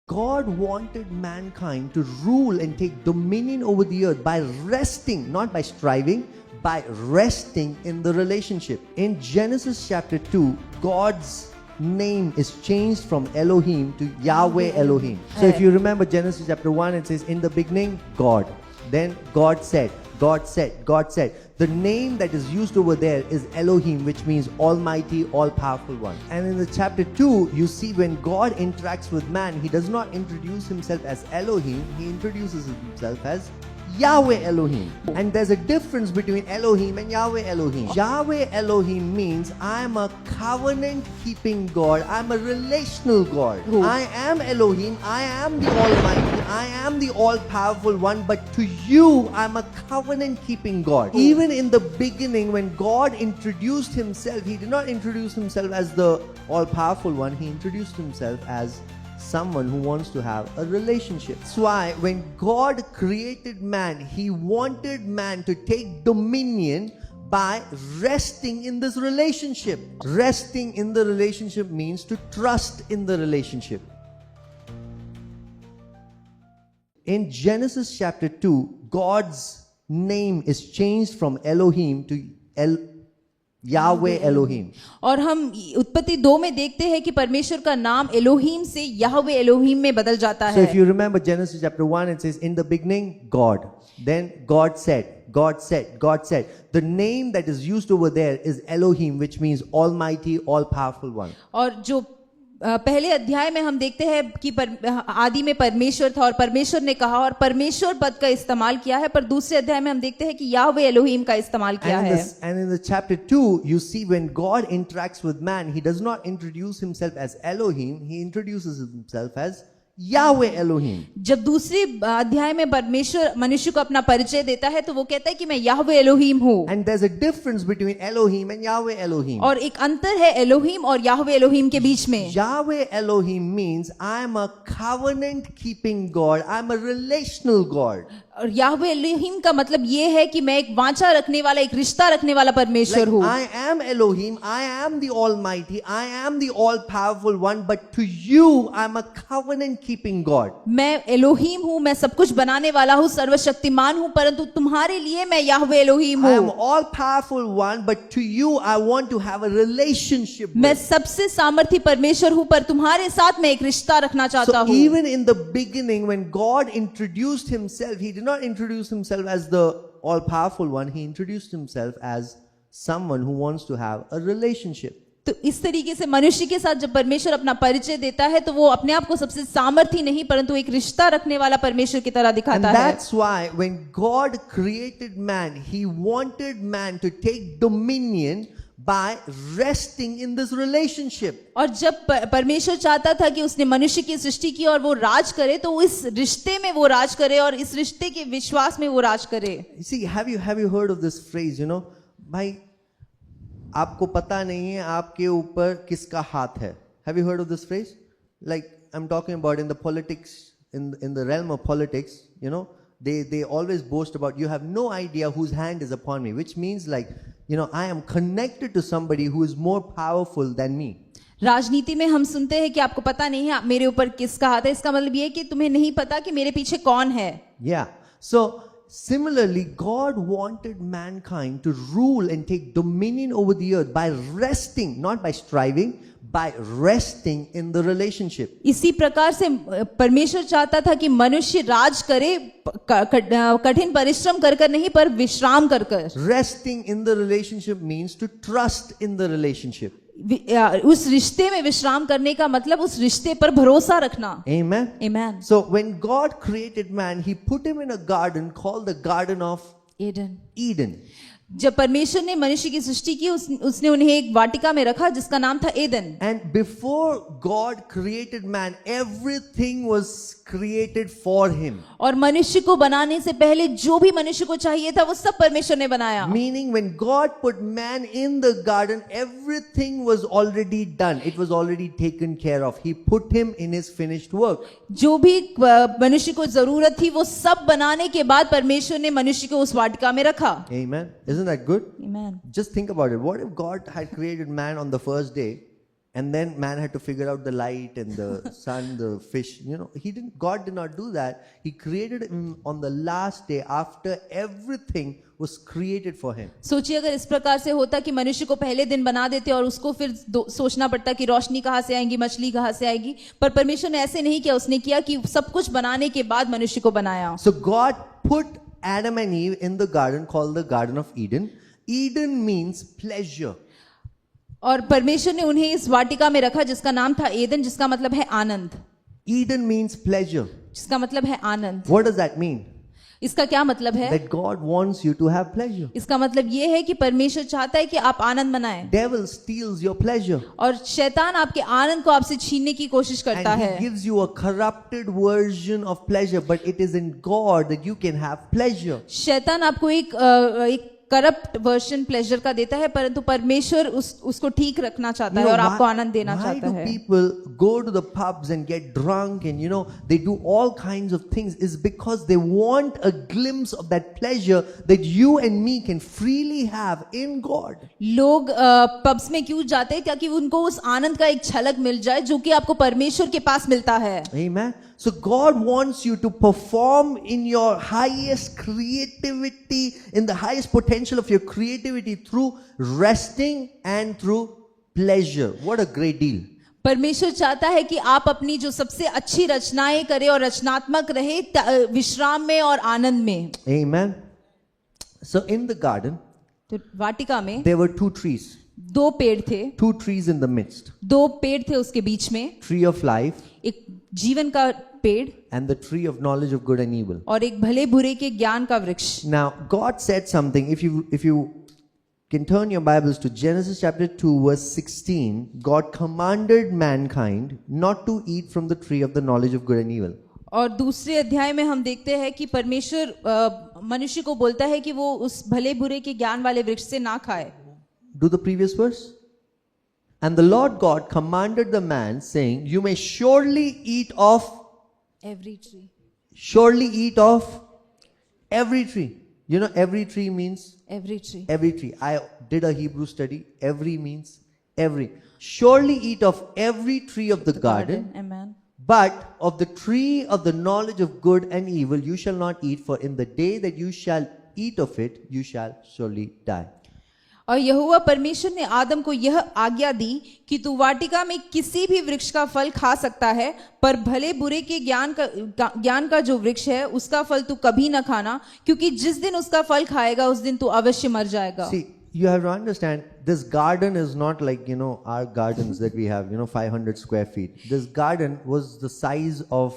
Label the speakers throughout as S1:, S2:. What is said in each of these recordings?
S1: God wanted mankind to rule and take dominion over the earth by resting, not by striving, by resting in the relationship. In Genesis chapter 2, God's name is changed from Elohim to Yahweh Elohim. So if you remember Genesis chapter 1, it says, in the beginning, God. Then God said, God said, God said. The name that is used over there is Elohim, which means Almighty, All-Powerful One. And in the chapter 2, you see when God interacts with man, He does not introduce Himself as Elohim, He introduces Himself as Yahweh Elohim. And there's a difference between Elohim and Yahweh Elohim. Yahweh Elohim means I'm a covenant-keeping God. I'm a relational God. I am Elohim. I am the Almighty. I am the All-Powerful One. But to you, I'm a covenant-keeping God. Even in the beginning, when God introduced Himself, He did not introduce Himself as the All-Powerful One. He introduced Himself as someone who wants to have a relationship. That's why when God created man, He wanted man to take dominion by resting in this relationship. Resting in the relationship means to trust in the relationship. In Genesis chapter 2, God's name is changed from Elohim to Yahweh Elohim.
S2: और हम उत्पत्ति 2 में देखते हैं कि परमेश्वर का नाम एलोहीम से याहवे एलोहीम में बदल जाता
S1: So
S2: है.
S1: if you remember Genesis chapter 1, it says, in the beginning, God. Then God said, God said, God said. The name that is used over there is Elohim, which means Almighty, All-Powerful One.
S2: और जो पहले अध्याय में हम देखते हैं कि आदि में परमेश्वर था और परमेश्वर ने कहा और परमेश्वर पद का इस्तेमाल किया है, पर दूसरे अध्याय में हम देखते हैं कि याहवे एलोहीम का इस्तेमाल किया है.
S1: And in the chapter 2, you see when God interacts with man, He does not introduce Himself as Elohim, He introduces Himself as Yahweh Elohim.
S2: जब दूसरे अध्याय में परमेश्वर मनुष्य को अपना परिचय देता है तो वो कहता है कि मैं याहवे एलोहीम हूँ.
S1: And there's a difference between Elohim and Yahweh Elohim.
S2: और एक अंतर है एलोहीम और याहवे एलोहीम के बीच में.
S1: Yahweh Elohim means I'm a covenant keeping God. I'm a relational God.
S2: और याहवे एलोहीम का मतलब ये है कि मैं एक वाचा रखने वाला, एक रिश्ता रखने वाला परमेश्वर हूँ.
S1: I am Elohim. I am the Almighty. I am the All-Powerful One. But to you, I'm a covenant-keeping God.
S2: मैं एलोहीम हूँ, मैं सब कुछ बनाने वाला हूँ, सर्वशक्तिमान हूँ, परंतु तुम्हारे लिए मैं याहवे एलोहीम
S1: I am
S2: हूँ.
S1: All-Powerful One. But to you, I want to have a relationship
S2: मैं
S1: with.
S2: सबसे सामर्थी परमेश्वर हूँ, पर तुम्हारे साथ मैं एक रिश्ता रखना चाहता
S1: So
S2: हूँ.
S1: even in the beginning, when God introduced Himself, He did not introduce Himself as the All-Powerful One. He introduced Himself as someone who wants to have a relationship.
S2: तो इस तरीके से मनुष्य के साथ जब परमेश्वर अपना परिचय देता है तो वो अपने आप को सबसे सामर्थी नहीं परंतु एक रिश्ता रखने वाला परमेश्वर की तरह
S1: And
S2: दिखाता है.
S1: that's why when God created man, He wanted man to take dominion by resting in this relationship.
S2: और जब परमेश्वर चाहता था कि उसने मनुष्य की सृष्टि की और वो राज करे तो इस रिश्ते में वो राज करे और इस रिश्ते के विश्वास में वो राज करे.
S1: See, have you heard of this phrase? भाई आपको पता नहीं है आपके ऊपर किसका हाथ है. Have you heard of this phrase? Like I'm talking about in the politics, in the realm of politics, they always boast about you have no idea whose hand is upon me, which means like, I am connected to somebody who is more powerful than me.
S2: राजनीति में हम सुनते हैं कि आपको पता नहीं है मेरे ऊपर किसका हाथ है. इसका मतलब ये है कि तुम्हें नहीं पता कि मेरे पीछे कौन है.
S1: Yeah. So similarly, God wanted mankind to rule and take dominion over the earth by resting, not by striving, by resting in the relationship.
S2: इसी प्रकार से परमेश्वर चाहता था कि मनुष्य राज करे कठिन परिश्रम कर नहीं पर विश्राम कर.
S1: Resting in the relationship means to trust in the relationship.
S2: उस रिश्ते में विश्राम करने का मतलब उस रिश्ते पर भरोसा रखना.
S1: Amen.
S2: Amen.
S1: So when God created man, He put him in a garden called the Garden of Eden.
S2: जब परमेश्वर ने मनुष्य की सृष्टि की उसने उन्हें एक वाटिका में रखा जिसका नाम था Edan.
S1: And before God created man, everything was created for him.
S2: और मनुष्य को बनाने से पहले जो भी मनुष्य को चाहिए था वो सब परमेश्वर ने बनाया.
S1: Meaning when God put man in the garden, everything was already done. It was already taken care of. He put him in his finished work.
S2: जो भी मनुष्य को जरूरत थी वो सब बनाने के बाद परमेश्वर ने मनुष्य को उस वाटिका में रखा.
S1: Amen. Isn't that good?
S2: Amen.
S1: Just think about it. What if God had created man on the first day and then man had to figure out the light and the sun, the fish. God did not do that. He created him on the last day after everything was created for him.
S2: सोचिए अगर इस प्रकार से होता कि मनुष्य को पहले दिन बना देते और उसको फिर सोचना पड़ता कि रोशनी कहाँ से आएगी, मछली कहाँ से आएगी, पर परमेश्वर ने ऐसे नहीं किया. उसने किया कि सब कुछ बनाने के बाद मनुष्य को बनाया.
S1: So God put Adam and Eve in the garden called the Garden of Eden. Eden means pleasure.
S2: और परमेश्वर ने उन्हें इस वाटिका में रखा जिसका नाम था एदन, जिसका मतलब है आनंद.
S1: Eden means pleasure.
S2: जिसका मतलब है आनंद.
S1: What does that mean?
S2: इसका क्या मतलब है?
S1: That God wants you to have pleasure.
S2: इसका मतलब ये है कि परमेश्वर चाहता है कि आप आनंद मनाएं.
S1: Devil steals your pleasure.
S2: और शैतान आपके आनंद को आपसे छीनने की कोशिश करता
S1: And
S2: है.
S1: he gives you a corrupted version of pleasure, but it is in God that you can have pleasure.
S2: शैतान आपको एक करप्ट वर्जन प्लेजर का देता है, परंतु परमेश्वर उसको ठीक रखना चाहता है और आपको आनंद देना चाहता है.
S1: Why do people go to the pubs and get drunk and they do all kinds of things is because they want a glimpse of that pleasure that you and me can freely have in God.
S2: लोग pubs में क्यों जाते हैं? ताकि उनको उस आनंद का एक झलक मिल जाए जो कि आपको परमेश्वर के पास मिलता है.
S1: Amen. So God wants you to perform in your highest creativity, in the highest potential of your creativity through resting and through pleasure. What a great deal.
S2: परमेश्वर चाहता है कि आप अपनी जो सबसे अच्छी रचनाएं करें और रचनात्मक रहे विश्राम में और आनंद में.
S1: Amen. So in the garden,
S2: तो वाटिका में
S1: there were two trees.
S2: दो पेड़ थे.
S1: Two trees in the midst.
S2: दो पेड़ थे उसके बीच में.
S1: Tree of life.
S2: एक जीवन का पेड़.
S1: And the tree of knowledge of good and evil.
S2: और एक भले बुरे के ज्ञान का वृक्ष.
S1: Now God said something. If you can turn your Bibles to Genesis chapter 2 verse 16, God commanded mankind not to eat from the tree of the knowledge of good and evil.
S2: और दूसरे अध्याय में हम देखते हैं कि परमेश्वर मनुष्य को बोलता है कि वो उस भले बुरे के ज्ञान वाले वृक्ष से ना खाए.
S1: Do the previous verse. And the Lord God commanded the man, saying, you may surely eat of
S2: every tree.
S1: Surely eat of every tree. Every tree means
S2: every tree.
S1: Every tree. I did a Hebrew study. Every means every. Surely eat of every tree of the garden.
S2: Amen.
S1: But of the tree of the knowledge of good and evil you shall not eat, for in the day that you shall eat of it, you shall surely die.
S2: और यहोवा परमेश्वर ने आदम को यह आज्ञा दी कि तू वाटिका में किसी भी वृक्ष का फल खा सकता है, पर भले बुरे के ज्ञान का जो वृक्ष है उसका फल तू कभी न खाना, क्योंकि जिस दिन उसका फल खाएगा उस दिन तू अवश्य मर जाएगा.
S1: See, you have to understand, this garden is not like our gardens that we have 500 square feet. This garden was the size of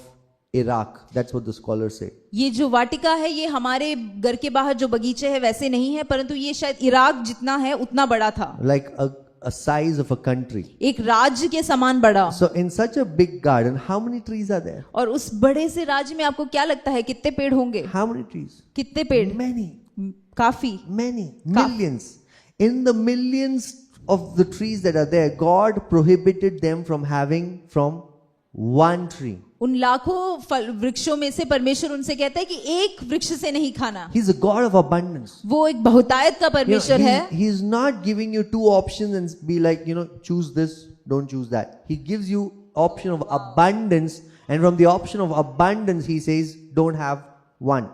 S1: Iraq. That's what the scholars say.
S2: ये जो वाटिका है ये हमारे घर के बाहर जो बगीचे है वैसे नहीं है, परंतु ये शायद इराक जितना है उतना बड़ा था.
S1: Like a size of a country.
S2: एक राज्य के समान बड़ा.
S1: So in such a big garden, how many trees are there?
S2: और उस बड़े से राज्य में आपको क्या लगता है कितने पेड़ होंगे?
S1: How many trees?
S2: कितने पेड़?
S1: Many.
S2: काफी.
S1: Many. Millions. In the millions of the trees that are there, God prohibited them from having from one tree.
S2: उन लाखों वृक्षों में से परमेश्वर उनसे कहता है कि एक वृक्ष से नहीं खाना.
S1: He's a God of abundance.
S2: वो एक बहुतायत का परमेश्वर है.
S1: He's not giving you two options and be like, choose this, don't choose that. He gives you option of abundance, and from the option of abundance, he says, don't have one.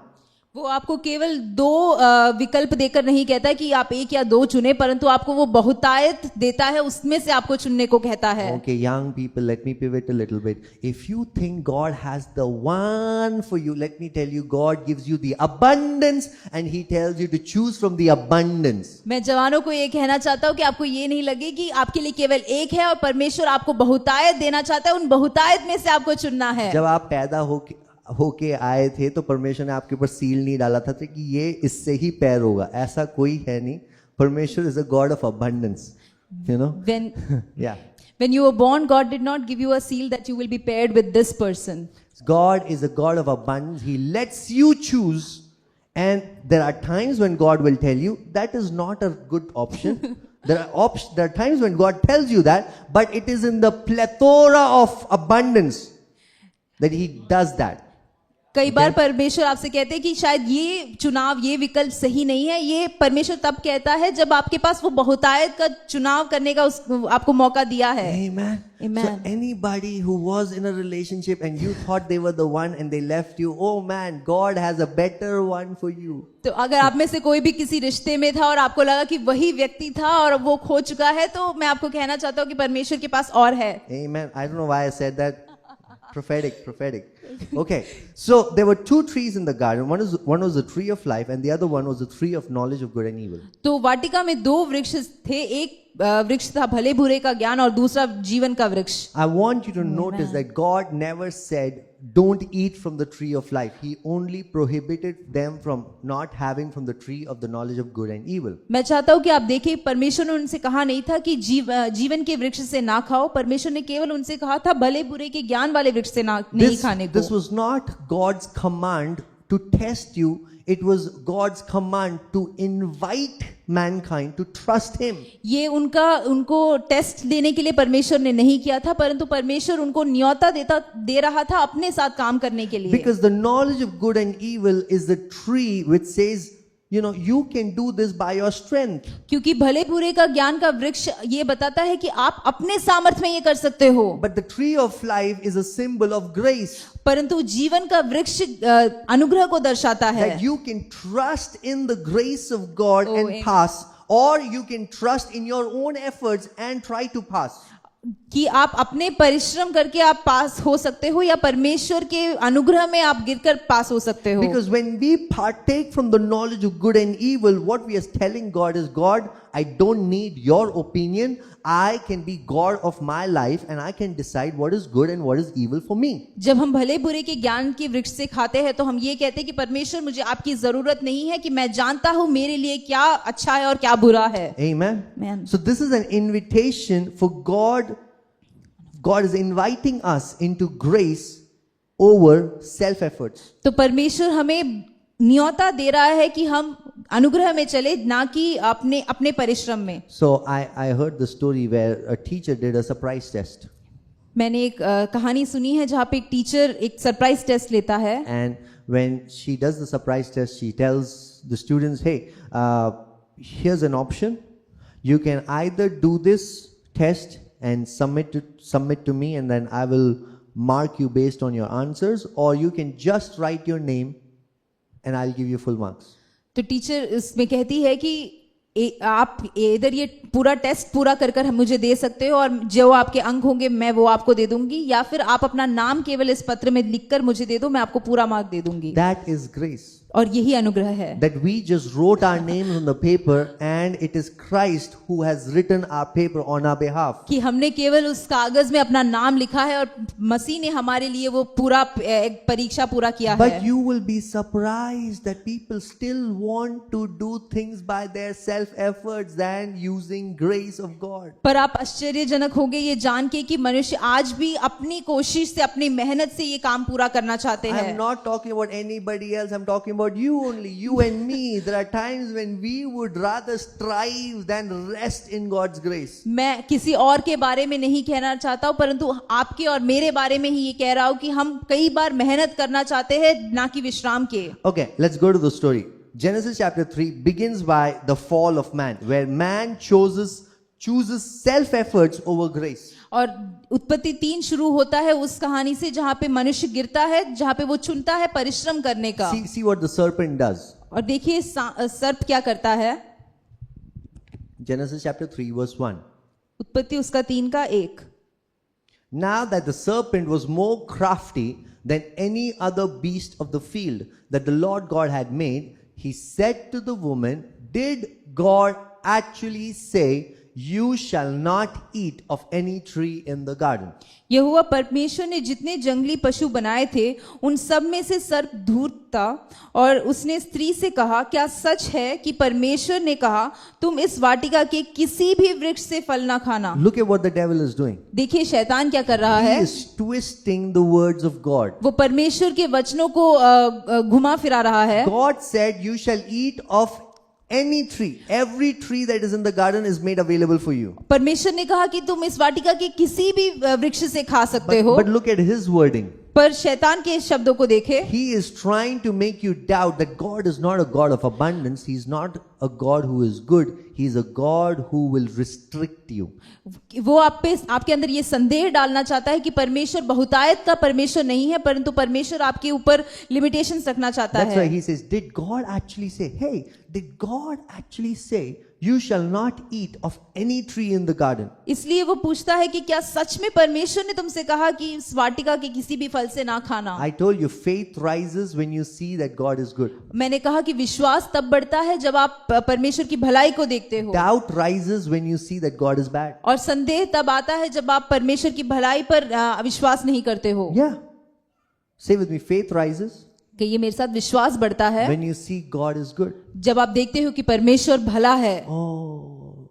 S2: वो आपको केवल दो विकल्प देकर नहीं कहता है कि आप एक या दो चुने, परंतु आपको वो बहुतायत देता है, उसमें से आपको चुनने को कहता है.
S1: Okay, young people, let me pivot a little bit. If you think God has the one for you, let me tell you, God gives you the abundance and He tells you to choose from the abundance.
S2: मैं जवानों को ये कहना चाहता हूँ कि आपको ये नहीं लगे कि आपके लिए केवल एक है और परमेश्वर आपको बहुतायत देना चाहता है, उन बहुतायत में से आपको चुनना है.
S1: जब आप पैदा होके आए थे तो परमेश्वर ने आपके ऊपर सील नहीं डाला था कि ये इससे ही पैर होगा, ऐसा कोई है नहीं. परमेश्वर is a God of abundance,
S2: when you were born, God did not give you a seal that you will be paired with this person.
S1: God is a God of abundance. He lets you choose, and there are times when God will tell you that is not a good option. There are times when God tells you that, but it is in the plethora of abundance that He does that.
S2: कई बार परमेश्वर आपसे कहते हैं कि शायद ये चुनाव, ये विकल्प सही नहीं है। ये परमेश्वर तब कहता है जब आपके पास वो बहुतायत का चुनाव करने का आपको मौका दिया है।
S1: Amen.
S2: Amen.
S1: So anybody who was in a relationship and you thought they were the one and they left you, oh man, God has a better one for you.
S2: तो अगर आप में से कोई भी किसी रिश्ते में था और आपको लगा कि वही व्यक्ति था और वो खो चुका है, तो मैं आपको कहना चाहता हूँ कि परमेश्वर के पास और है।
S1: Amen. I don't know why I said that. Prophetic. Okay. So there were two trees in the garden. One was the tree of life and the other one was the tree of knowledge of good and evil.
S2: तो वाटिका में दो वृक्ष थे, एक वृक्ष था भले बुरे का ज्ञान और दूसरा जीवन का वृक्ष।
S1: I want you to notice that God never said, don't eat from the tree of life. He only prohibited them from not having from the tree of the knowledge of good and evil.
S2: मैं चाहता हूँ कि आप देखिए, परमेश्वर ने उनसे कहा नहीं था कि जीवन के वृक्ष से ना खाओ। परमेश्वर ने केवल उनसे कहा था भले बुरे के ज्ञान वाले वृक्ष से नहीं खाने को।
S1: This was not God's command to test you. It was God's command to invite mankind to trust Him.
S2: ये उनको टेस्ट देने के लिए परमेश्वर ने नहीं किया था, परंतु परमेश्वर उनको न्योता दे रहा था अपने साथ काम करने के लिए।
S1: Because the knowledge of good and evil is the tree which says, you know, you can do this by your strength.
S2: क्योंकि भले बुरे का ज्ञान का वृक्ष ये बताता है कि आप अपने सामर्थ्य में ये कर सकते हो।
S1: But the tree of life is a symbol of grace.
S2: परंतु जीवन का वृक्ष अनुग्रह को दर्शाता है।
S1: That you can trust in the grace of God and
S2: amen.
S1: pass, or you can trust in your own efforts and try to pass.
S2: कि आप अपने परिश्रम करके आप पास हो सकते हो या परमेश्वर के अनुग्रह में आप गिरकर पास हो सकते हो।
S1: Because when we partake from the knowledge of good and evil, what we are telling God is, God, I don't need your opinion. I can be God of my life and I can decide what is good and what is evil for me.
S2: जब हम भले बुरे के ज्ञान के वृक्ष से खाते हैं तो हम ये कहते हैं कि परमेश्वर, मुझे आपकी जरूरत नहीं है, कि मैं जानता हूं मेरे लिए क्या अच्छा है और क्या बुरा है।
S1: Amen.
S2: Amen.
S1: So this is an invitation for God. God is inviting us into grace over self efforts.
S2: तो परमेश्वर हमें न्योता दे रहा है कि हम अनुग्रह में चले, ना कि अपने परिश्रम में।
S1: So I heard the story where a teacher did a surprise test.
S2: मैंने एक कहानी सुनी है जहाँ पे एक टीचर एक सरप्राइज टेस्ट लेता है।
S1: And when she does the surprise test, she tells the students, hey, here's an option. You can either do this test and submit to me, and then I will mark you based on your answers, or you can just write your name and I'll give you full marks.
S2: तो teacher इसमें कहती है कि आप इधर ये पूरा test पूरा कर मुझे दे सकते हो, और जो आपके अंक होंगे मैं वो आपको दे दूंगी, या फिर आप अपना नाम केवल इस पत्र में लिखकर मुझे दे दो, मैं आपको पूरा मार्क दे दूंगी।
S1: That is grace.
S2: और यही अनुग्रह है।
S1: That we just wrote our names on the paper and it is Christ who has written our paper on our behalf.
S2: कि हमने केवल उस कागज में अपना नाम लिखा है और मसीह ने हमारे लिए वो पूरा एक परीक्षा पूरा किया है।
S1: But you will be surprised that people still want to do things by their self efforts than using grace of God.
S2: पर आप आश्चर्यजनक होंगे ये जान के कि मनुष्य आज भी अपनी कोशिश से, अपनी मेहनत से ये काम पूरा करना चाहते हैं।
S1: I'm not talking about anybody else. I'm talking about you only, you and me. There are times when we would rather strive than rest in God's grace.
S2: मैं किसी और के बारे में नहीं कहना चाहता हूँ, परंतु आपके और मेरे बारे में ही ये कह रहा हूँ कि हम कई बार मेहनत करना चाहते हैं ना कि विश्राम के।
S1: Okay, let's go to the story. Genesis chapter 3 begins by the fall of man, where man chooses self efforts over grace.
S2: और उत्पत्ति 3 शुरू होता है उस कहानी से जहाँ पे मनुष्य गिरता है, जहाँ पे वो चुनता है परिश्रम करने का।
S1: See what the serpent does.
S2: और देखिए सर्प क्या करता है।
S1: Genesis chapter 3 verse 1.
S2: उत्पत्ति उसका 3 का 1।
S1: Now that the serpent was more crafty than any other beast of the field that the Lord God had made, he said to the woman, did God actually say, you shall not eat of any tree in the garden?
S2: यहोवा परमेश्वर ने जितने जंगली पशु बनाए थे उन सब में से सर्प धूर्त था, और उसने स्त्री से कहा, क्या सच है कि परमेश्वर ने कहा तुम इस वाटिका के किसी भी वृक्ष से फल ना खाना?
S1: Look at what the devil is doing.
S2: देखिए शैतान क्या कर रहा
S1: He
S2: है।
S1: is twisting the words of God.
S2: वो परमेश्वर के वचनों को घुमा फिरा रहा है।
S1: God said, you shall eat of any tree. Every tree that is in the garden is made available for you.
S2: परमेश्वर ने कहा कि तुम इस वाटिका के किसी भी वृक्ष से खा सकते हो।
S1: But look at his wording.
S2: पर शैतान के इस शब्दों को देखे,
S1: he is trying to make you doubt that God is not a God of abundance. He's not a God who is good. He's a God who will restrict you.
S2: वो आप पे आपके अंदर ये संदेह डालना चाहता है कि परमेश्वर बहुतायत का परमेश्वर नहीं है, परंतु परमेश्वर आपके ऊपर लिमिटेशंस रखना चाहता
S1: That's why
S2: है।
S1: he says, did God actually say, hey, did God actually say, you shall not eat of any tree in the garden?
S2: इसलिए वो पूछता है कि क्या सच में परमेश्वर ने तुमसे कहा कि इस वाटिका के किसी भी फल से ना खाना?
S1: I told you, faith rises when you see that God is good.
S2: मैंने कहा कि विश्वास तब बढ़ता है जब आप परमेश्वर की भलाई को देखते हो,
S1: Doubt rises when you see that God is bad.
S2: और संदेह तब आता है जब आप परमेश्वर की भलाई पर विश्वास नहीं करते हो।
S1: Yeah. Say with me, faith rises
S2: कि ये मेरे साथ विश्वास बढ़ता है
S1: when you see God is good.
S2: जब आप देखते हो कि परमेश्वर भला है।
S1: Oh,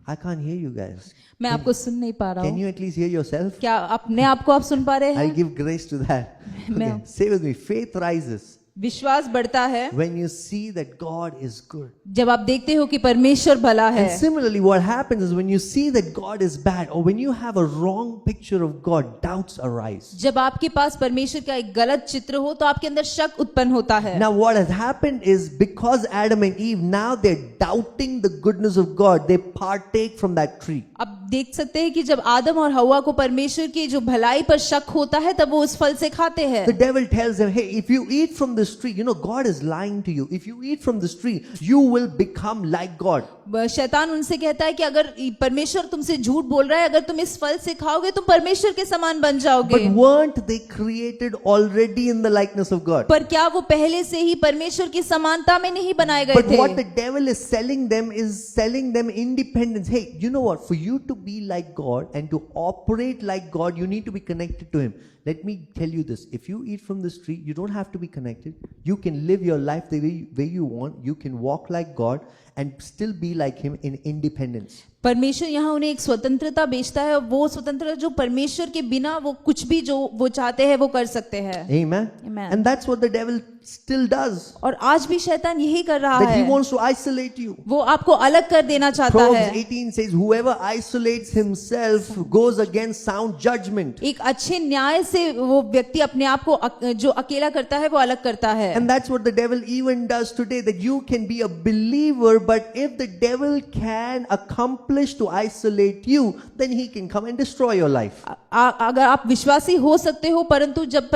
S1: I can't hear you guys.
S2: मैं आपको सुन नहीं पा रहा
S1: Can
S2: हूँ।
S1: you at least hear yourself?
S2: क्या अपने आप को आप सुन पा रहे
S1: I'll
S2: हैं?
S1: give grace to that. Okay. Say with me, faith rises
S2: विश्वास बढ़ता है
S1: when you see that God is good.
S2: जब आप देखते हो कि परमेश्वर भला है।
S1: And similarly, what happens is when you see that God is bad or when you have a wrong picture of God, doubts arise.
S2: जब आपके पास परमेश्वर का एक गलत चित्र हो तो आपके अंदर शक उत्पन्न होता है।
S1: Now what has happened is because Adam and Eve, now they're doubting the goodness of God, they partake from that tree.
S2: अब देख सकते हैं कि जब आदम और हवा को परमेश्वर की जो भलाई पर शक होता है तब वो उस फल से खाते हैं।
S1: The devil tells them, hey, if you eat from this tree, you know, God is lying to you. If you eat from this tree, you will become like God.
S2: शैतान उनसे कहता है कि अगर परमेश्वर तुमसे झूठ बोल रहा है, अगर तुम इस फल से खाओगे तुम परमेश्वर के समान बन जाओगे।
S1: But weren't they created already in the likeness of God?
S2: पर क्या वो पहले से ही परमेश्वर की समानता में नहीं बनाए गए
S1: But
S2: थे?
S1: what the devil is selling them is selling them independence. Hey, you know what? For you to be like God and to operate like God, you need to be connected to Him. Let me tell you this. If you eat from this tree, you don't have to be connected. You can live your life the way you want. You can walk like God and still be like Him in independence.
S2: परमेश्वर यहाँ उन्हें एक स्वतंत्रता बेचता है, वो स्वतंत्रता जो परमेश्वर के बिना वो कुछ भी जो वो चाहते हैं वो कर सकते हैं।
S1: Amen.
S2: Amen.
S1: And that's what the devil still does.
S2: और आज भी शैतान यही कर रहा
S1: That he
S2: है,
S1: wants to isolate you.
S2: वो आपको अलग कर देना चाहता
S1: Proverbs
S2: है।
S1: 18 says, whoever isolates himself goes against sound judgment.
S2: एक अच्छे न्याय से वो व्यक्ति अपने आप को जो अकेला करता है वो अलग करता है।
S1: And that's what the devil even does today, that you can be a believer, but if the devil can accomplish to isolate you, then he can come and destroy your life.
S2: अगर आप विश्वासी हो सकते हो, परंतु जब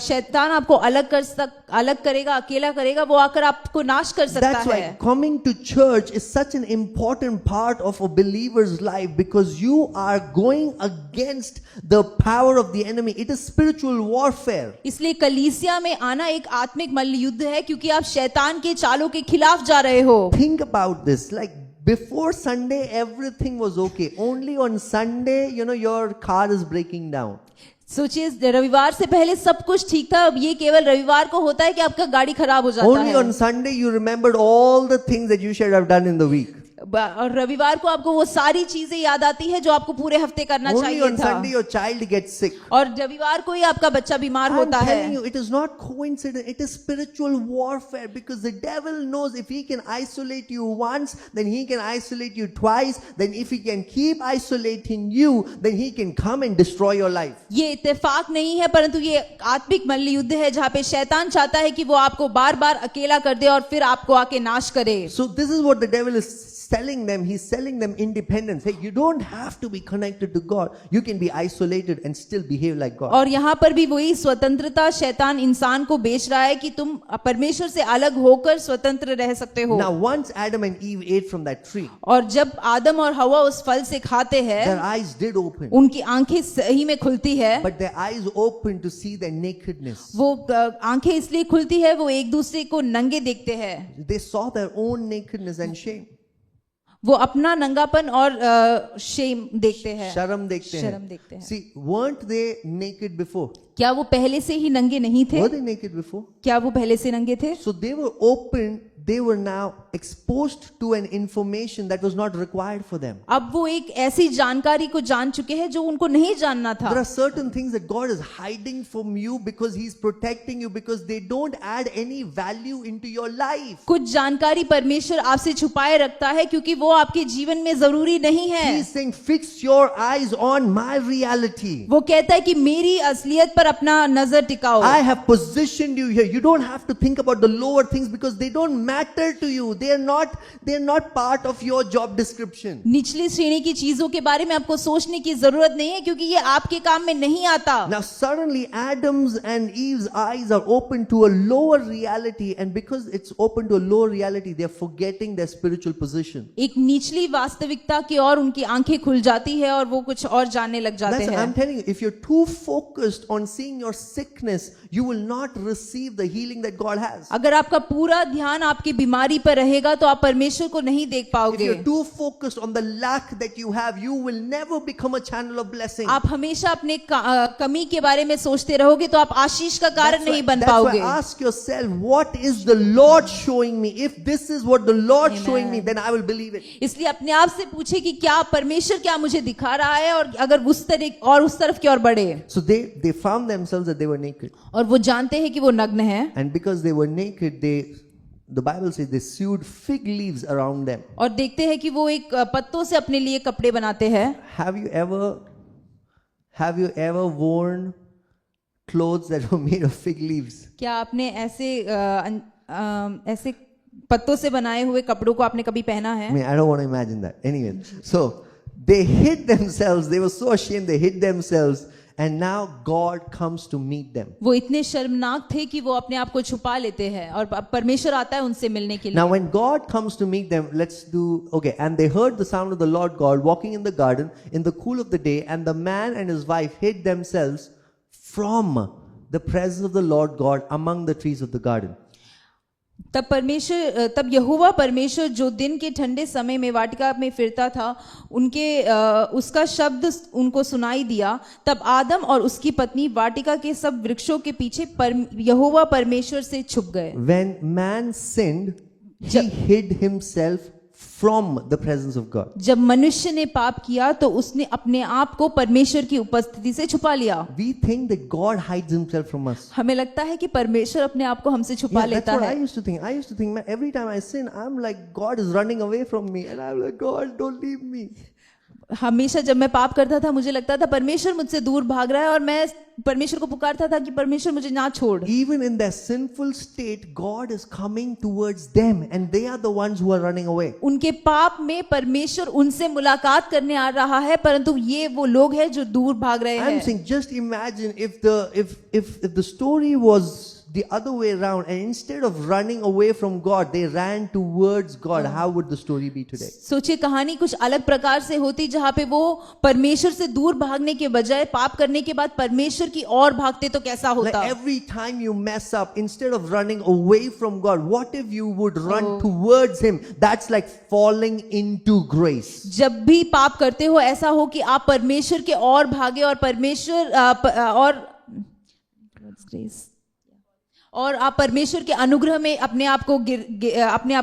S2: शैतान आपको अलग करेगा, अकेला करेगा, वो आकर आपको नाश कर सकता
S1: That's why
S2: है।
S1: coming to church is such an important part of a believer's life, because you are going against the power of the enemy. It is spiritual warfare.
S2: इसलिए कलीसिया में आना एक आत्मिक मल्ल युद्ध है, क्योंकि आप शैतान के चालों के खिलाफ जा रहे हो।
S1: Think about this. Like before Sunday, everything was okay. Only on Sunday, your car is breaking down.
S2: सोचिए, रविवार से पहले सब कुछ ठीक था, अब ये केवल रविवार को होता है कि आपका गाड़ी खराब हो जाता
S1: Only
S2: है।
S1: on Sunday you remembered all the things that you should have done in the week.
S2: और रविवार को आपको वो सारी चीजें याद आती है जो आपको पूरे हफ्ते करना
S1: Only
S2: चाहिए
S1: on
S2: था।
S1: Sunday your child gets sick.
S2: और रविवार को ही आपका बच्चा बीमार
S1: I'm
S2: होता
S1: telling
S2: है।
S1: you, it is not coincidence. It is spiritual warfare, because the devil knows if he can isolate you once, then he can isolate you twice. Then if he can keep isolating you, then he can come and destroy your life.
S2: ये इत्तेफाक नहीं है, परंतु ये आत्मिक मल्ल युद्ध है जहाँ पे शैतान चाहता है कि वो आपको बार बार अकेला कर दे और फिर आपको आके नाश करे।
S1: So this is what the devil is selling them. He's selling them independence. Hey, you don't have to be connected to God. You can be isolated and still behave like God.
S2: और यहाँ पर भी वही स्वतंत्रता शैतान इंसान को बेच रहा है कि तुम परमेश्वर से अलग होकर स्वतंत्र रह सकते हो।
S1: Now, once Adam and Eve ate from that tree,
S2: और जब आदम और हवा उस फल से खाते हैं,
S1: their eyes did open.
S2: उनकी आंखें सही में खुलती है।
S1: But their eyes opened to see their nakedness.
S2: वो आंखें इसलिए खुलती है, वो एक दूसरे को नंगे देखते हैं।
S1: They saw their own nakedness and shame.
S2: वो अपना नंगापन और शेम देखते हैं,
S1: शर्म देखते
S2: शर्म
S1: हैं.
S2: देखते हैं।
S1: See, weren't they naked before?
S2: क्या वो पहले से ही नंगे नहीं थे?
S1: Were they naked before?
S2: क्या वो पहले से नंगे थे?
S1: So they were open. They were now exposed to an information that was not required for them.
S2: अब वो एक ऐसी जानकारी को जान चुके हैं जो उनको नहीं जानना था।
S1: There are certain things that God is hiding from you because He's protecting you, because they don't add any value into your life.
S2: कुछ जानकारी परमेश्वर आपसे छुपाए रखता है क्योंकि वो आपके जीवन में जरूरी नहीं है।
S1: He's saying, fix your eyes on my reality.
S2: वो कहता है कि मेरी असलियत पर अपना नजर टिकाओ।
S1: I have positioned you here. You don't have to think about the lower things because they don't matter to you. They are not part of your job description.
S2: निचली श्रेणी की चीजों के बारे में आपको सोचने की जरूरत नहीं है, क्योंकि ये आपके काम में नहीं आता।
S1: Now suddenly Adam's and Eve's eyes are open to a lower reality, and because it's open to a lower reality, they are forgetting their spiritual position.
S2: एक निचली वास्तविकता की ओर उनकी आंखें खुल जाती है और वो कुछ और जानने लग जाते
S1: That's what
S2: हैं।
S1: I'm telling you. If you're too focused on seeing your sickness, you will not receive the healing that God has.
S2: अगर आपका पूरा ध्यान आपकी बीमारी पर रहेगा तो आप परमेश्वर को नहीं देख
S1: If
S2: पाओगे।
S1: you're too focused on the lack that you have, you will never become a channel of blessing.
S2: आप हमेशा अपने कमी के बारे में सोचते रहोगे तो आप आशीष का कारण नहीं बन पाओगे।
S1: Ask yourself, what is the Lord showing me? If this is what the Lord showing me, then I will believe it.
S2: इसलिए अपने आप से पूछे कि क्या परमेश्वर क्या मुझे दिखा रहा है, और अगर उस तरफ की ओर बढ़े।
S1: So they found themselves that they were naked.
S2: और वो जानते हैं कि वो नग्न है,
S1: And because they were naked, the Bible says they sewed fig leaves around them.
S2: और देखते हैं कि वो एक पत्तों से अपने लिए कपड़े बनाते हैं।
S1: Have you ever worn clothes that were made of fig leaves?
S2: क्या आपने ऐसे पत्तों से बनाए हुए कपड़ों को आपने कभी पहना है?
S1: I mean, I don't want to imagine that. Anyway, so they hid themselves. They were so ashamed. They hid themselves. And now God comes to meet them.
S2: वो इतने शर्मनाक थे कि वो अपने आप को छुपा लेते हैं और परमेश्वर आता है उनसे मिलने के लिए।
S1: Now when God comes to meet them, and they heard the sound of the Lord God walking in the garden in the cool of the day, and the man and his wife hid themselves from the presence of the Lord God among the trees of the garden.
S2: तब यहोवा परमेश्वर जो दिन के ठंडे समय में वाटिका में फिरता था, उसका शब्द उनको सुनाई दिया। तब आदम और उसकी पत्नी वाटिका के सब वृक्षों के पीछे यहोवा परमेश्वर से छुप गए।
S1: When man sinned, he hid himself from the presence of God.
S2: जब मनुष्य ने पाप किया तो उसने अपने आप को परमेश्वर की उपस्थिति से छुपा लिया।
S1: We think that God hides himself from us.
S2: हमें लगता है कि परमेश्वर अपने आप को हमसे छुपा लेता
S1: That's what
S2: है।
S1: I used to think. I used to think, man, every time I sin, I'm like, God is running away from me, and I'm like, God, don't leave me.
S2: हमेशा जब मैं पाप करता था मुझे लगता था परमेश्वर मुझसे दूर भाग रहा है, और मैं परमेश्वर को पुकारता था कि परमेश्वर मुझे ना छोड़।
S1: Even in their sinful state, God is coming towards them, and they are the ones who are running away.
S2: उनके पाप में परमेश्वर उनसे मुलाकात करने आ रहा है, परंतु ये वो लोग हैं जो दूर भाग रहे
S1: I'm
S2: हैं।
S1: saying, just imagine if the story was the other way around, and instead of running away from God, they ran towards God. How would the story be today?
S2: सोचिए कहानी कुछ अलग प्रकार से होती, जहाँ पे वो परमेश्वर से दूर भागने के बजाय पाप करने के बाद परमेश्वर की ओर भागते तो कैसा
S1: Like
S2: होता।
S1: every time you mess up, instead of running away from God, what if you would run towards Him? That's like falling into grace.
S2: जब भी पाप करते हो ऐसा हो कि आप परमेश्वर के ओर भागे और परमेश्वर और आप परमेश्वर के अनुग्रह में अपने आप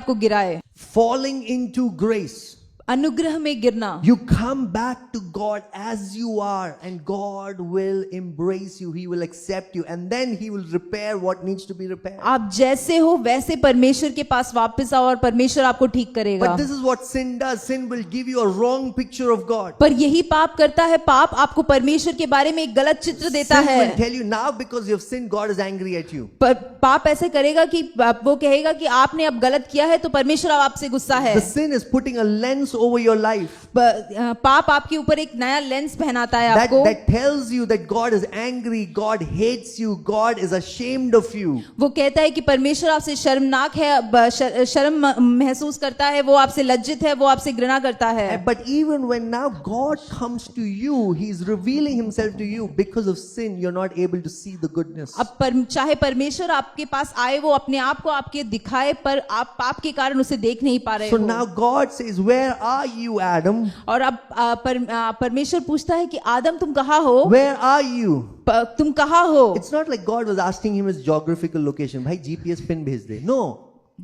S2: को गिराए।
S1: Falling into grace.
S2: अनुग्रह में गिरना।
S1: You come back to God as you are, and God will embrace you. He will accept you, and then He will repair what needs to be repaired.
S2: आप जैसे हो वैसे परमेश्वर के पास वापस आओ और परमेश्वर आपको ठीक करेगा।
S1: But this is what sin does. Sin will give you a wrong picture of God.
S2: पर यही पाप करता है, पाप आपको परमेश्वर के बारे में एक गलत चित्र देता
S1: Sin
S2: है।
S1: will tell you now because you have sinned, God is angry at you.
S2: पर पाप ऐसे करेगा कि वो कहेगा कि आपने अब गलत किया है तो परमेश्वर अब आपसे गुस्सा है।
S1: The sin is putting a lens over your life.
S2: पाप आपके ऊपर एक नया लेंस पहनाता है आपको।
S1: That tells you that God is angry, God hates you, God is ashamed of you.
S2: वो कहता है कि परमेश्वर आपसे शर्मनाक है, शर्म महसूस करता है, वो आपसे लज्जित है, वो आपसे घृणा करता है।
S1: But even when now God comes to you, He's revealing Himself to you. Because of sin, you're not able to see the goodness.
S2: अब चाहे परमेश्वर आपके पास आए, वो अपने आप को आपके दिखाए, पर आप पाप के कारण उसे देख नहीं पा रहे
S1: So
S2: हो।
S1: now God says, where are you, Adam?
S2: और अब परमेश्वर पूछता है कि आदम तुम कहाँ हो?
S1: Where are you?
S2: तुम कहाँ हो?
S1: It's not like God was asking him his geographical location. भाई GPS pin भेज दे. No.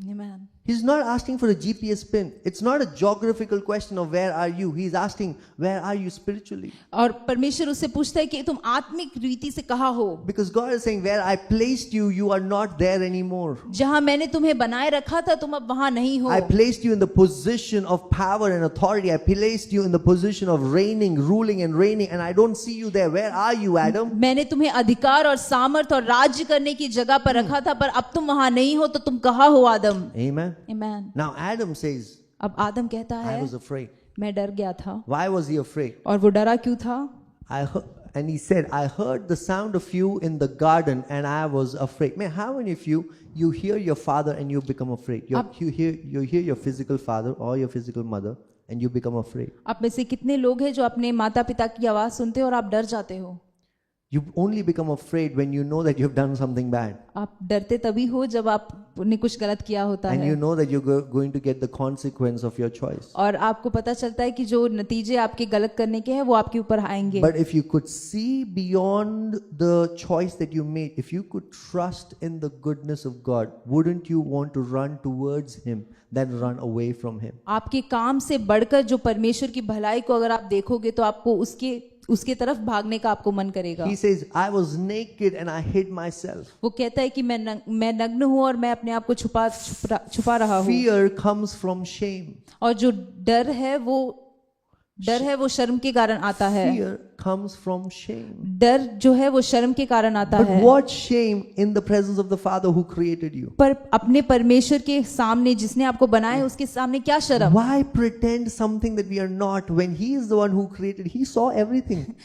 S2: Amen.
S1: He's not asking for a GPS pin. It's not a geographical question of where are you. He's asking, where are you spiritually?
S2: और परमेश्वर उससे पूछता है कि तुम आत्मिक रीति से कहाँ हो?
S1: Because God is saying, where I placed you, you are not there anymore.
S2: जहाँ मैंने तुम्हें बनाए रखा था तुम अब वहाँ नहीं हो.
S1: I placed you in the position of power and authority. I placed you in the position of reigning, ruling and reigning, and I don't see you there. Where are you, Adam?
S2: मैंने तुम्हें अधिकार और सामर्थ और राज्य करने की जगह पर रखा था, पर अब तुम वहाँ नहीं हो, तो तुम कहाँ हो आदम?
S1: Amen.
S2: Amen.
S1: Now Adam says,
S2: अब आदम कहता
S1: I
S2: है
S1: was afraid.
S2: मैं डर गया था.
S1: Why was he afraid?
S2: और वो डरा क्यों था?
S1: And he said, I heard the sound of you in the garden and I was afraid. Man, how many of you hear your father and you become afraid? You hear your physical father or your physical mother and you become afraid.
S2: आप में से कितने लोग हैं जो अपने माता पिता की आवाज सुनते हो और आप डर जाते हो?
S1: You only become afraid when you know that you've done something bad.
S2: आप डरते तभी हो जब आपने कुछ गलत किया होता
S1: And
S2: है.
S1: you know that you're going to get the consequence of your choice.
S2: और आपको पता चलता है कि जो नतीजे आपके गलत करने के हैं वो आपके ऊपर आएंगे.
S1: But if you could see beyond the choice that you made, if you could trust in the goodness of God, wouldn't you want to run towards Him than run away from Him?
S2: आपके काम से बढ़कर जो परमेश्वर की भलाई को अगर आप देखोगे तो आपको उसके तरफ भागने का आपको मन करेगा.
S1: He says, I was naked and I hid myself.
S2: वो कहता है कि मैं नग्न हूँ और मैं अपने आप को छुपा रहा हूँ.
S1: Fear comes from shame.
S2: और जो डर है वो शर्म के कारण आता है.
S1: Fear comes from shame.
S2: डर जो है वो शर्म के कारण आता
S1: But
S2: है.
S1: what shame in the presence of the Father who created you?
S2: पर अपने परमेश्वर के सामने जिसने आपको बनाया है उसके सामने क्या शर्म?
S1: Why pretend something that we are not when He is the one who created? He saw everything.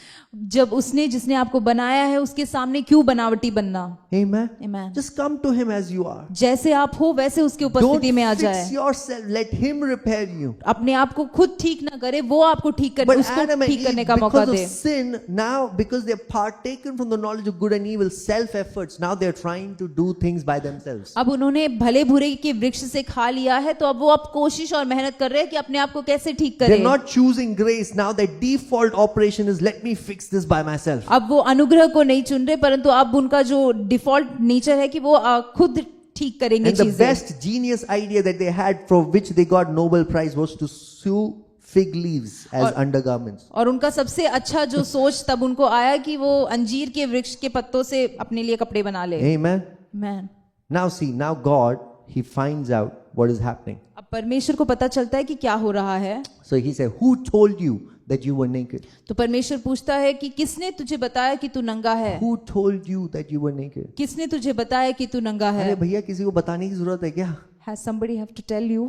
S2: जब जिसने आपको बनाया है उसके सामने क्यों बनावटी बनना?
S1: Amen.
S2: Amen.
S1: Just come to Him as you are.
S2: जैसे आप हो वैसे उसकी
S1: Don't
S2: उपस्थिति में आ
S1: fix
S2: जाए.
S1: yourself. Let Him repair you.
S2: अपने आप को खुद ठीक ना करे, वो आपको ठीक कर
S1: But
S2: उसको
S1: Adam and
S2: ठीक करने
S1: Eve,
S2: का मौका
S1: because of
S2: they.
S1: sin, now because they have partaken from the knowledge of good and evil, self-efforts, now they are trying to do things by themselves.
S2: अब उन्होंने भले बुरे के वृक्ष से खा लिया है, तो अब वो अब कोशिश और मेहनत कर रहे हैं कि अपने आप को कैसे ठीक
S1: They're
S2: करें.
S1: not choosing grace. Now their default operation is, let me fix this by myself.
S2: अब वो अनुग्रह को नहीं चुन रहे, परंतु अब उनका जो डिफॉल्ट नेचर है कि वो खुद ठीक करेंगे
S1: And the
S2: चीजें.
S1: best genius idea that they had, for which they got Nobel Prize, was to sew fig leaves as undergarments.
S2: और उनका सबसे अच्छा जो सोच तब उनको आया कि वो अंजीर के वृक्ष के पत्तों से अपने लिए कपड़े बना ले.
S1: Amen.
S2: Amen.
S1: Now see, now God, He finds out what is happening.
S2: अब परमेश्वर को पता चलता है कि क्या हो रहा है.
S1: So He said, who told you that you were naked?
S2: तो परमेश्वर पूछता है कि किसने तुझे बताया कि तू नंगा है?
S1: Who told you that you were naked?
S2: किसने तुझे बताया कि तू नंगा है?
S1: अरे भैया, किसी को बताने की जरूरत है क्या?
S2: Has somebody have to tell you?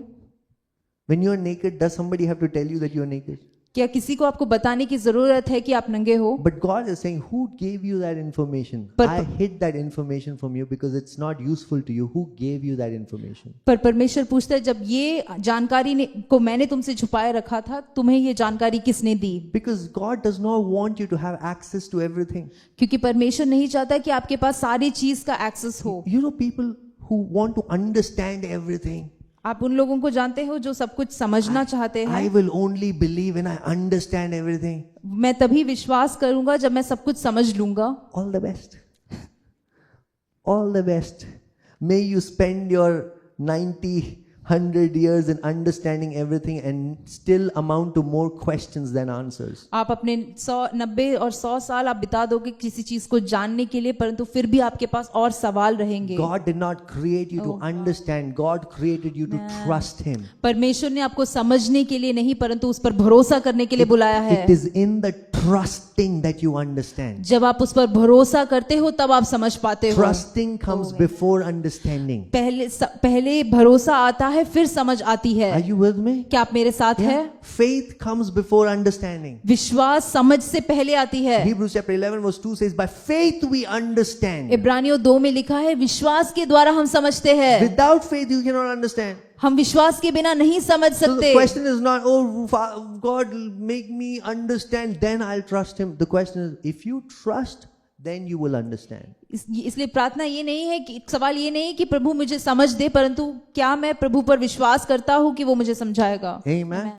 S1: When you are naked, does somebody have to tell you that you are naked?
S2: क्या किसी को आपको बताने की जरूरत है कि आप नंगे हो?
S1: But God is saying, who gave you that information?
S2: But-
S1: I hid that information from you because it's not useful to you. Who gave you that information?
S2: पर परमेश्वर पूछता है, जब ये जानकारी को मैंने तुमसे छुपाए रखा था, तुम्हें ये जानकारी किसने दी?
S1: Because God does not want you to have access to everything.
S2: क्योंकि परमेश्वर नहीं चाहता कि आपके पास सारी चीज का एक्सेस हो.
S1: You know, people who want to understand everything.
S2: आप उन लोगों को जानते हो जो सब कुछ समझना चाहते
S1: I
S2: हैं.
S1: will only believe when I understand everything.
S2: मैं तभी विश्वास करूंगा जब मैं सब कुछ समझ लूंगा.
S1: All the best. All the best. May you spend your 90, 100 years in understanding everything and still amount to more questions than answers.
S2: आप अपने 90 और 100 साल आप बिता दोगे किसी चीज को जानने के लिए, परंतु फिर भी आपके पास और सवाल रहेंगे.
S1: God did not create you to understand. God created you to trust Him.
S2: परमेश्वर ने आपको समझने के लिए नहीं, परंतु उस पर भरोसा करने के लिए बुलाया है.
S1: It is in the trusting that you understand.
S2: जब आप उस पर भरोसा करते हो तब आप समझ पाते हो.
S1: Trusting comes before understanding.
S2: पहले भरोसा आता है, फिर समझ आती है.
S1: Are you with me?
S2: क्या आप मेरे साथ है?
S1: Faith comes before understanding.
S2: विश्वास समझ से पहले आती है.
S1: Hebrews chapter 11 verse 2 says, by faith we understand.
S2: इब्रानियों 2 में लिखा है, विश्वास के द्वारा हम समझते हैं.
S1: Without faith you cannot understand.
S2: हम विश्वास के बिना नहीं समझ
S1: So the
S2: सकते.
S1: question is not, oh God, make me understand, then I'll trust Him. The question is, if you trust, then you will understand.
S2: इसलिए प्रार्थना ये नहीं है कि सवाल ये नहीं है कि प्रभु मुझे समझ दे, परंतु क्या मैं प्रभु पर विश्वास करता हूँ कि वो मुझे समझाएगा.
S1: Amen.